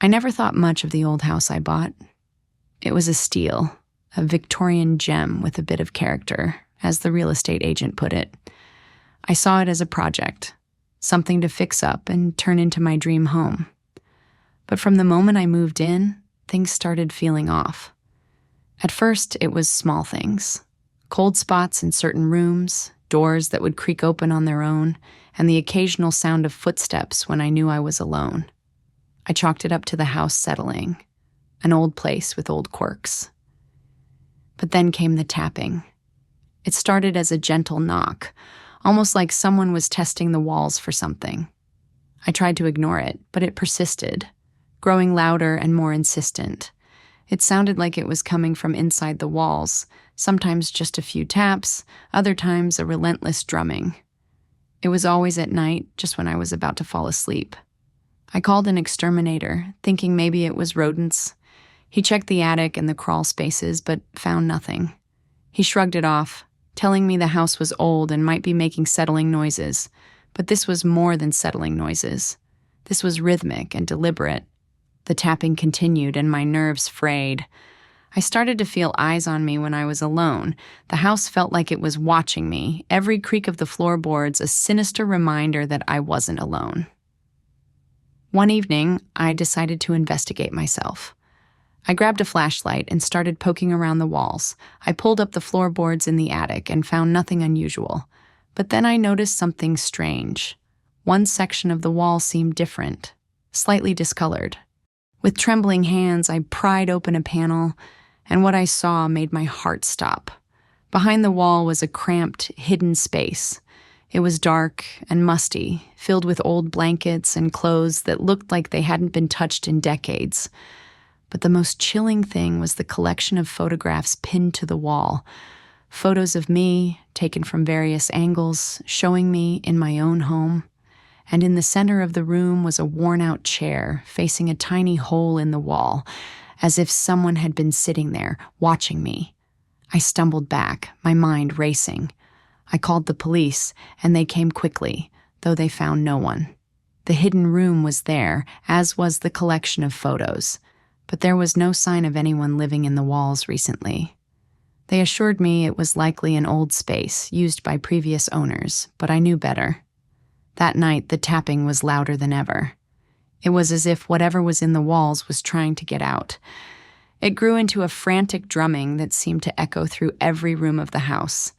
I never thought much of the old house I bought. It was a steal, a Victorian gem with a bit of character, as the real estate agent put it. I saw it as a project, something to fix up and turn into my dream home. But from the moment I moved in, things started feeling off. At first, it was small things. Cold spots in certain rooms, doors that would creak open on their own, and the occasional sound of footsteps when I knew I was alone. I chalked it up to the house settling, an old place with old quirks. But then came the tapping. It started as a gentle knock, almost like someone was testing the walls for something. I tried to ignore it, but it persisted, growing louder and more insistent. It sounded like it was coming from inside the walls, sometimes just a few taps, other times a relentless drumming. It was always at night, just when I was about to fall asleep. I called an exterminator, thinking maybe it was rodents. He checked the attic and the crawl spaces, but found nothing. He shrugged it off, telling me the house was old and might be making settling noises. But this was more than settling noises. This was rhythmic and deliberate. The tapping continued and my nerves frayed. I started to feel eyes on me when I was alone. The house felt like it was watching me, every creak of the floorboards a sinister reminder that I wasn't alone. One evening, I decided to investigate myself. I grabbed a flashlight and started poking around the walls. I pulled up the floorboards in the attic and found nothing unusual. But then I noticed something strange. One section of the wall seemed different, slightly discolored. With trembling hands, I pried open a panel, and what I saw made my heart stop. Behind the wall was a cramped, hidden space. It was dark and musty, filled with old blankets and clothes that looked like they hadn't been touched in decades. But the most chilling thing was the collection of photographs pinned to the wall. Photos of me, taken from various angles, showing me in my own home. And in the center of the room was a worn-out chair facing a tiny hole in the wall, as if someone had been sitting there, watching me. I stumbled back, my mind racing. I called the police, and they came quickly, though they found no one. The hidden room was there, as was the collection of photos, but there was no sign of anyone living in the walls recently. They assured me it was likely an old space used by previous owners, but I knew better. That night, the tapping was louder than ever. It was as if whatever was in the walls was trying to get out. It grew into a frantic drumming that seemed to echo through every room of the house.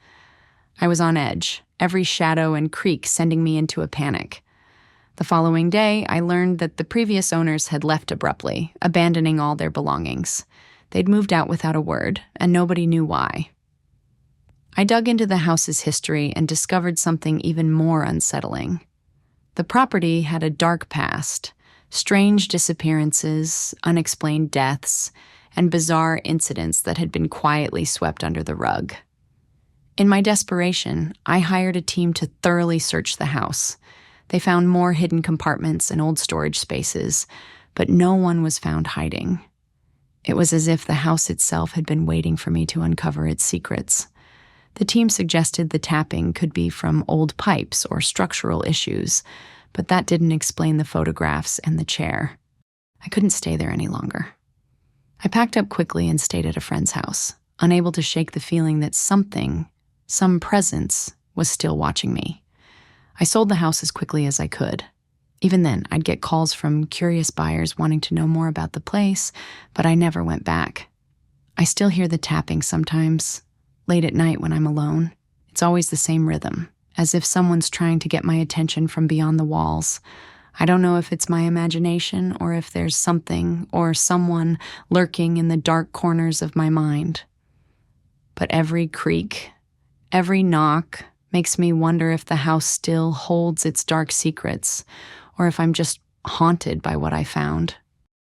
I was on edge, every shadow and creak sending me into a panic. The following day, I learned that the previous owners had left abruptly, abandoning all their belongings. They'd moved out without a word, and nobody knew why. I dug into the house's history and discovered something even more unsettling. The property had a dark past, strange disappearances, unexplained deaths, and bizarre incidents that had been quietly swept under the rug. In my desperation, I hired a team to thoroughly search the house. They found more hidden compartments and old storage spaces, but no one was found hiding. It was as if the house itself had been waiting for me to uncover its secrets. The team suggested the tapping could be from old pipes or structural issues, but that didn't explain the photographs and the chair. I couldn't stay there any longer. I packed up quickly and stayed at a friend's house, unable to shake the feeling that something, some presence, was still watching me. I sold the house as quickly as I could. Even then, I'd get calls from curious buyers wanting to know more about the place, but I never went back. I still hear the tapping sometimes, late at night when I'm alone. It's always the same rhythm, as if someone's trying to get my attention from beyond the walls. I don't know if it's my imagination or if there's something or someone lurking in the dark corners of my mind. But every creak, every knock makes me wonder if the house still holds its dark secrets, or if I'm just haunted by what I found.